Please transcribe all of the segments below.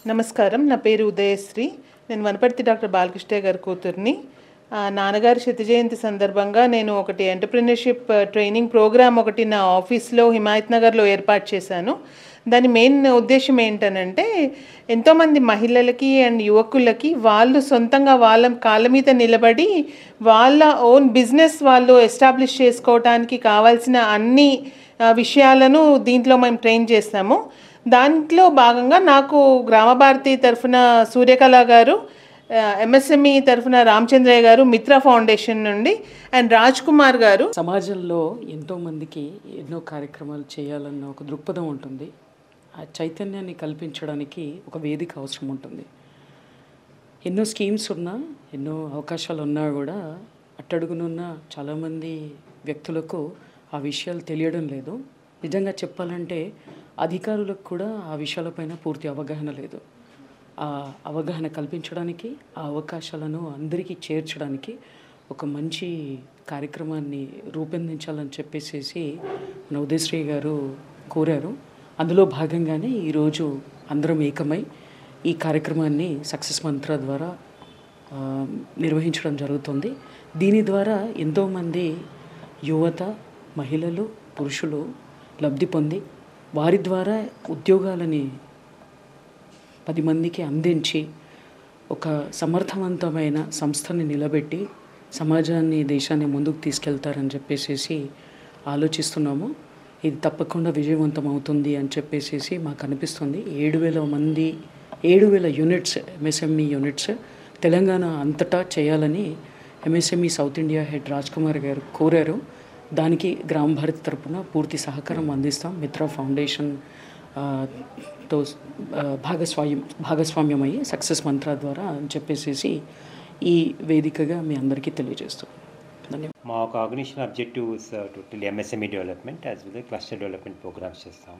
నమస్కారం. నా పేరు ఉదయశ్రీ. నేను వనపర్తి డాక్టర్ బాలకృష్ణయ్య గారి కూతుర్ని. నాన్నగారి శత జయంతి సందర్భంగా నేను ఒకటి ఎంటర్‌ప్రెన్యూర్‌షిప్ ట్రైనింగ్ ప్రోగ్రామ్ ఒకటి నా ఆఫీస్‌లో హిమాయత్ నగర్‌లో ఏర్పాటు చేశాను. దాని మెయిన్ ఉద్దేశ్యం ఏంటనంటే, ఎంతోమంది మహిళలకి అండ్ యువకులకి వాళ్ళు సొంతంగా వాళ్ళ కాళ్ళ మీద నిలబడి, వాళ్ళ ఓన్ బిజినెస్ వాళ్ళు ఎస్టాబ్లిష్ చేసుకోవటానికి కావాల్సిన అన్ని విషయాలను దీంట్లో మేము ట్రైన్ చేస్తాము. దాంట్లో భాగంగా నాకు గ్రామభారతి తరఫున సూర్యకళ గారు, ఎంఎస్ఎంఈ తరఫున రామచంద్రయ్య గారు మిత్ర ఫౌండేషన్ నుండి, అండ్ రాజ్ కుమార్ గారు. సమాజంలో ఎంతోమందికి ఎన్నో కార్యక్రమాలు చేయాలన్న ఒక దృక్పథం ఉంటుంది. ఆ చైతన్యాన్ని కల్పించడానికి ఒక వేదిక అవసరం ఉంటుంది. ఎన్నో స్కీమ్స్ ఉన్నా, ఎన్నో అవకాశాలు ఉన్నా కూడా అట్టడుగునున్న చాలామంది వ్యక్తులకు ఆ విషయాలు తెలియడం లేదు. నిజంగా చెప్పాలంటే అధికారులకు కూడా ఆ విషయాలపైన పూర్తి అవగాహన లేదు. ఆ అవగాహన కల్పించడానికి, ఆ అవకాశాలను అందరికీ చేర్చడానికి ఒక మంచి కార్యక్రమాన్ని రూపొందించాలని చెప్పేసి మన ఉదయశ్రీ గారు కోరారు. అందులో భాగంగానే ఈరోజు అందరం ఏకమై ఈ కార్యక్రమాన్ని సక్సెస్ మంత్ర ద్వారా నిర్వహించడం జరుగుతుంది. దీని ద్వారా ఎంతోమంది యువత, మహిళలు, పురుషులు లబ్ధి పొంది వారి ద్వారా ఉద్యోగాలని 10 మందికి అందించి ఒక సమర్థవంతమైన సంస్థని నిలబెట్టి సమాజాన్ని, దేశాన్ని ముందుకు తీసుకెళ్తారని చెప్పేసి ఆలోచిస్తున్నాము. ఇది తప్పకుండా విజయవంతం అవుతుంది అని చెప్పేసి మాకు అనిపిస్తుంది. 7,000 యూనిట్స్, ఎంఎస్ఎంఈ యూనిట్స్ తెలంగాణ అంతటా చేయాలని MSME south India head Raj Kumar గారు కోరారు. దానికి గ్రామ భారతి తరపున పూర్తి సహకారం అందిస్తాం. మిత్ర ఫౌండేషన్ తో భాగస్వామ్యమయ్యి సక్సెస్ మంత్ర ద్వారా అని చెప్పేసి ఈ వేదికగా మీ అందరికీ తెలియజేస్తాం. ధన్యవాదాలు. మా ఒక organization objectives total MSME development as well cluster development programs చేస్తాం.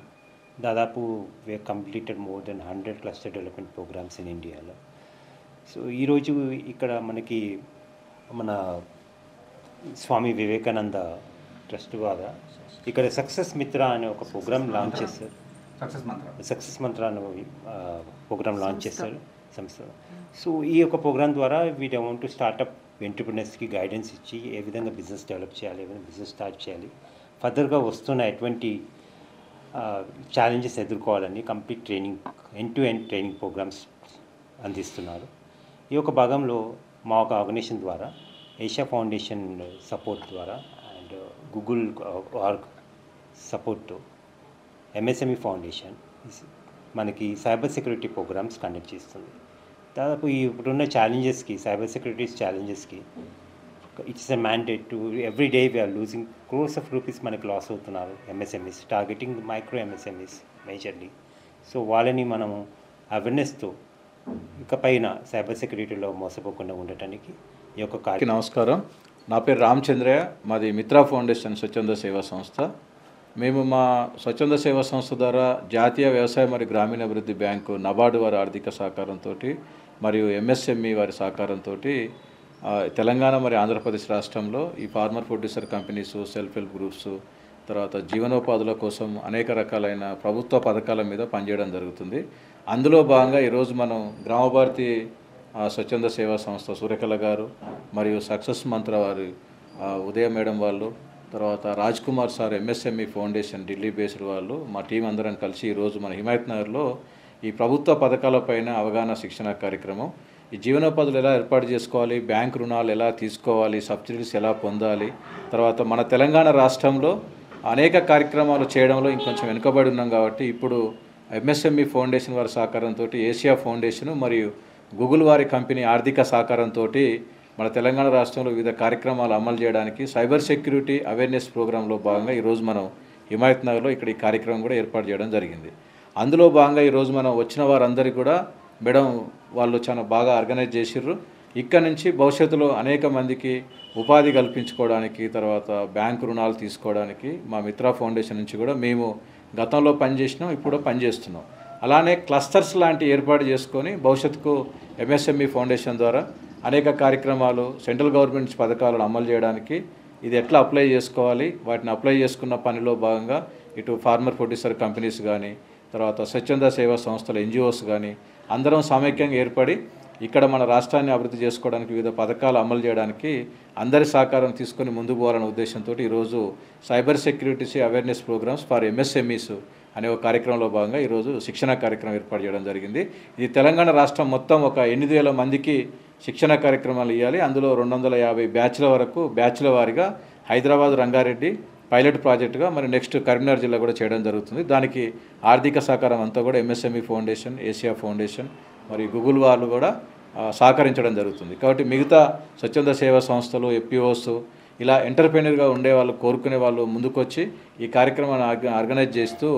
దాదాపు we completed more than 100 cluster development programs in ఇండియాలో. సో ఈరోజు ఇక్కడ మనకి మన స్వామి వివేకానంద ట్రస్ట్ ద్వారా ఇక్కడ సక్సెస్ మిత్ర అనే ఒక ప్రోగ్రామ్ లాంచ్ చేశారు. సక్సెస్ మంత్ర అనే ప్రోగ్రామ్ లాంచ్ చేశారు సంస్థ. సో ఈ యొక్క ప్రోగ్రామ్ ద్వారా వీ వాంట్ టు స్టార్టప్ ఎంటర్‌ప్రెన్యూర్స్కి గైడెన్స్ ఇచ్చి ఏ విధంగా బిజినెస్ డెవలప్ చేయాలి, ఏ విధంగా బిజినెస్ స్టార్ట్ చేయాలి, ఫర్దర్గా వస్తున్న ఎటువంటి ఛాలెంజెస్ ఎదుర్కోవాలని complete training, end to end training programmes అందిస్తున్నారు. ఈ యొక్క భాగంలో మా ఒక ఆర్గనైజేషన్ ద్వారా ఏషియా ఫౌండేషన్ సపోర్ట్ ద్వారా అండ్ గూగుల్ ఆర్గ్ సపోర్ట్తో ఎంఎస్ఎంఈ ఫౌండేషన్ మనకి సైబర్ సెక్యూరిటీ ప్రోగ్రామ్స్ కండక్ట్ చేస్తుంది. దాదాపు ఇప్పుడున్న ఛాలెంజెస్కి, సైబర్ సెక్యూరిటీ ఛాలెంజెస్కి it's a mandate to every day we are losing crores of rupees మనకి లాస్ అవుతున్నారు MSMEs, targeting micro MSMEs majorly. So వాళ్ళని మనము అవేర్నెస్తో ఇకపైన సైబర్ సెక్యూరిటీలో మోసపోకుండా ఉండటానికి ఈ యొక్క కార్యక్రమం. నమస్కారం, నా పేరు రామచంద్రయ్య. మాది మిత్రా ఫౌండేషన్ స్వచ్ఛంద సేవా సంస్థ. మేము మా స్వచ్ఛంద సేవా సంస్థ ద్వారా జాతీయ వ్యవసాయ మరియు గ్రామీణాభివృద్ధి బ్యాంకు నబార్డు వారి ఆర్థిక సహకారంతో మరియు ఎంఎస్ఎంఈ వారి సహకారంతో తెలంగాణ మరియు ఆంధ్రప్రదేశ్ రాష్ట్రంలో ఈ farmer producer companies, self help groups, తర్వాత జీవనోపాధుల కోసం అనేక రకాలైన ప్రభుత్వ పథకాల మీద పనిచేయడం జరుగుతుంది. అందులో భాగంగా ఈరోజు మనం గ్రామభారతి స్వచ్ఛంద సేవా సంస్థ సూర్యకళ గారు మరియు సక్సెస్ మంత్ర వారి ఉదయ మేడం వాళ్ళు, తర్వాత Raj Kumar sir MSME foundation Delhi based వాళ్ళు, మా టీం అందరం కలిసి ఈరోజు మన హిమాయత్ నగర్లో ఈ ప్రభుత్వ పథకాలపైన అవగాహన శిక్షణ కార్యక్రమం, ఈ జీవనోపాధులు ఎలా ఏర్పాటు చేసుకోవాలి, బ్యాంక్ రుణాలు ఎలా తీసుకోవాలి, సబ్సిడీస్ ఎలా పొందాలి, తర్వాత మన తెలంగాణ రాష్ట్రంలో అనేక కార్యక్రమాలు చేయడంలో ఇంకొంచెం వెనుకబడి ఉన్నాం కాబట్టి ఇప్పుడు ఎంఎస్ఎంఈ ఫౌండేషన్ వారి సహకారంతో, ఏషియా ఫౌండేషన్ మరియు గూగుల్ వారి కంపెనీ ఆర్థిక సహకారంతో మన తెలంగాణ రాష్ట్రంలో వివిధ కార్యక్రమాలు అమలు చేయడానికి సైబర్ సెక్యూరిటీ అవేర్నెస్ ప్రోగ్రాంలో భాగంగా ఈరోజు మనం హిమాయత్ నగర్లో ఇక్కడ ఈ కార్యక్రమం కూడా ఏర్పాటు చేయడం జరిగింది. అందులో భాగంగా ఈరోజు మనం వచ్చిన వారందరికీ కూడా మేడం వాళ్ళు చాలా బాగా ఆర్గనైజ్ చేసిర్రు. ఇక్కడ నుంచి భవిష్యత్తులో అనేక మందికి ఉపాధి కల్పించుకోవడానికి, తర్వాత బ్యాంకు రుణాలు తీసుకోవడానికి మా మిత్రా ఫౌండేషన్ నుంచి కూడా మేము గతంలో పనిచేసినాం, ఇప్పుడు పనిచేస్తున్నాం. అలానే క్లస్టర్స్ లాంటి ఏర్పాటు చేసుకొని భవిష్యత్తుకు ఎంఎస్ఎంఈ ఫౌండేషన్ ద్వారా అనేక కార్యక్రమాలు, సెంట్రల్ గవర్నమెంట్ పథకాలను అమలు చేయడానికి ఇది ఎట్లా అప్లై చేసుకోవాలి, వాటిని అప్లై చేసుకున్న పనిలో భాగంగా ఇటు ఫార్మర్ ప్రొడ్యూసర్ కంపెనీస్ కానీ, తర్వాత స్వచ్ఛంద సేవా సంస్థలు, ఎన్జిఓస్ కానీ అందరం సమైక్యంగా ఏర్పడి ఇక్కడ మన రాష్ట్రాన్ని అభివృద్ధి చేసుకోవడానికి వివిధ పథకాలు అమలు చేయడానికి అందరి సహకారం తీసుకొని ముందుకు పోవాలనే ఉద్దేశంతో ఈరోజు cyber security awareness programs for MSMEs అనే ఒక కార్యక్రమంలో భాగంగా ఈరోజు శిక్షణ కార్యక్రమం ఏర్పాటు చేయడం జరిగింది. ఇది తెలంగాణ రాష్ట్రం మొత్తం ఒక 8,000 మందికి శిక్షణ కార్యక్రమాలు ఇవ్వాలి. అందులో 250 బ్యాచ్ల వరకు బ్యాచ్ల వారీగా హైదరాబాద్, రంగారెడ్డి పైలట్ ప్రాజెక్టుగా మరి నెక్స్ట్ కరీంనగర్ జిల్లా కూడా చేయడం జరుగుతుంది. దానికి ఆర్థిక సహకారం అంతా కూడా ఎంఎస్ఎంఈ ఫౌండేషన్, ఏషియా ఫౌండేషన్ మరి గూగుల్ వాళ్ళు కూడా సహకరించడం జరుగుతుంది. కాబట్టి మిగతా స్వచ్ఛంద సేవా సంస్థలు, ఎఫ్పిఓస్ ఇలా ఎంటర్ప్రెన్యూర్గా ఉండే వాళ్ళు, కోరుకునే వాళ్ళు ముందుకొచ్చి ఈ కార్యక్రమాన్ని ఆర్గనైజ్ చేస్తూ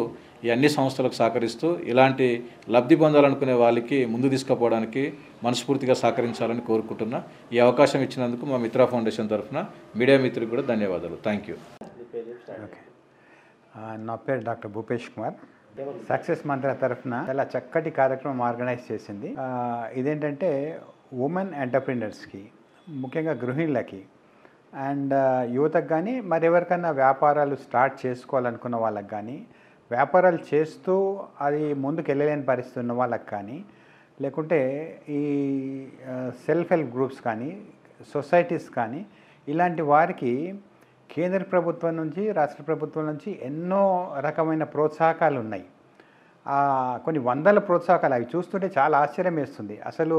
ఈ అన్ని సంస్థలకు సహకరిస్తూ ఇలాంటి లబ్ధి పొందాలనుకునే వాళ్ళకి ముందు తీసుకుపోవడానికి మనస్ఫూర్తిగా సహకరించాలని కోరుకుంటున్నా. ఈ అవకాశం ఇచ్చినందుకు మా మిత్రా ఫౌండేషన్ తరఫున మీడియా మిత్రులకు కూడా ధన్యవాదాలు. Thank you. నా పేరు డాక్టర్ భూపేష్ కుమార్. సక్సెస్ మంత్ర తరఫున చాలా చక్కటి కార్యక్రమం ఆర్గనైజ్ చేసింది. ఇదేంటంటే ఉమెన్ ఎంటర్ప్రినర్స్కి, ముఖ్యంగా గృహిణులకి అండ్ యువతకు కానీ మరెవరికన్నా వ్యాపారాలు స్టార్ట్ చేసుకోవాలనుకున్న వాళ్ళకి కానీ, వ్యాపారాలు చేస్తూ అది ముందుకు వెళ్ళలేని పరిస్థితి ఉన్న వాళ్ళకి కానీ, లేకుంటే ఈ సెల్ఫ్ హెల్ప్ గ్రూప్స్ కానీ, సొసైటీస్ కానీ ఇలాంటి వారికి కేంద్ర ప్రభుత్వం నుంచి, రాష్ట్ర ప్రభుత్వం నుంచి ఎన్నో రకమైన ప్రోత్సాహకాలు ఉన్నాయి. కొన్ని వందల ప్రోత్సాహకాలు, అవి చూస్తుంటే చాలా ఆశ్చర్యం వేస్తుంది. అసలు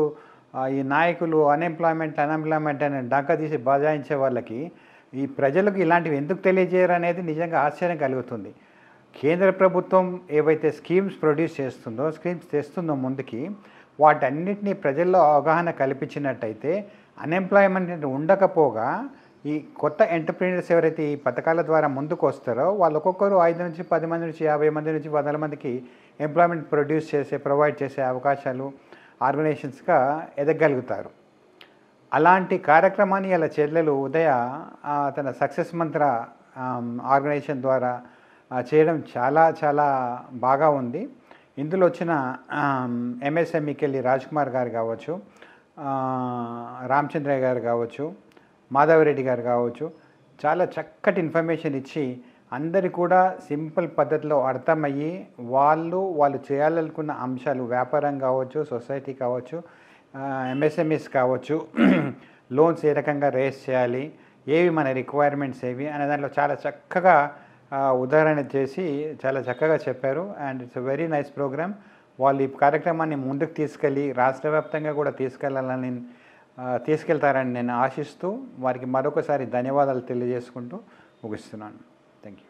ఈ నాయకులు అన్ఎంప్లాయ్మెంట్ అని డంకా తీసి బజాయించే వాళ్ళకి ఈ ప్రజలకు ఇలాంటివి ఎందుకు తెలియజేయరు అనేది నిజంగా ఆశ్చర్యం కలుగుతుంది. కేంద్ర ప్రభుత్వం ఏవైతే స్కీమ్స్ ప్రొడ్యూస్ చేస్తుందో, స్కీమ్స్ తెస్తుందో ముందుకి, వాటన్నిటినీ ప్రజల్లో అవగాహన కల్పించినట్టయితే అన్ఎంప్లాయ్మెంట్ ఉండకపోగా ఈ కొత్త ఎంటర్ప్రీనర్స్ ఎవరైతే ఈ పథకాల ద్వారా ముందుకు వస్తారో వాళ్ళు ఒక్కొక్కరు 5 నుంచి 10 మంది నుంచి 50 మంది నుంచి 100 మందికి ఎంప్లాయ్మెంట్ ప్రొవైడ్ చేసే అవకాశాలు ఆర్గనైజేషన్స్గా ఎదగలుగుతారు. అలాంటి కార్యక్రమాన్ని ఇలా చెల్లెలు ఉదయ తన సక్సెస్ మంత్ర ఆర్గనైజేషన్ ద్వారా చేయడం చాలా చాలా బాగా ఉంది. ఇందులో వచ్చిన ఎంఎస్ఎంఈకి వెళ్ళి రాజ్ కుమార్ గారు కావచ్చు, రామచంద్రయ్య గారు కావచ్చు, మాధవరెడ్డి గారు కావచ్చు, చాలా చక్కటి ఇన్ఫర్మేషన్ ఇచ్చి అందరి కూడా సింపుల్ పద్ధతిలో అర్థమయ్యి వాళ్ళు చేయాలనుకున్న అంశాలు, వ్యాపారం కావచ్చు, సొసైటీ కావచ్చు, ఎంఎస్ఎంఈస్ కావచ్చు, లోన్స్ ఏ రకంగా రేస్ చేయాలి, ఏవి మన రిక్వైర్మెంట్స్ ఏవి అనే దాంట్లో చాలా చక్కగా ఉదాహరణ చేసి చాలా చక్కగా చెప్పారు. And it's a very nice program. వాళ్ళు ఈ కార్యక్రమాన్ని ముందుకు తీసుకెళ్ళి రాష్ట్ర వ్యాప్తంగా కూడా తీసుకెళ్తారని నేను ఆశిస్తూ వారికి మరొకసారి ధన్యవాదాలు తెలియజేసుకుంటూ ముగిస్తున్నాను. Thank you.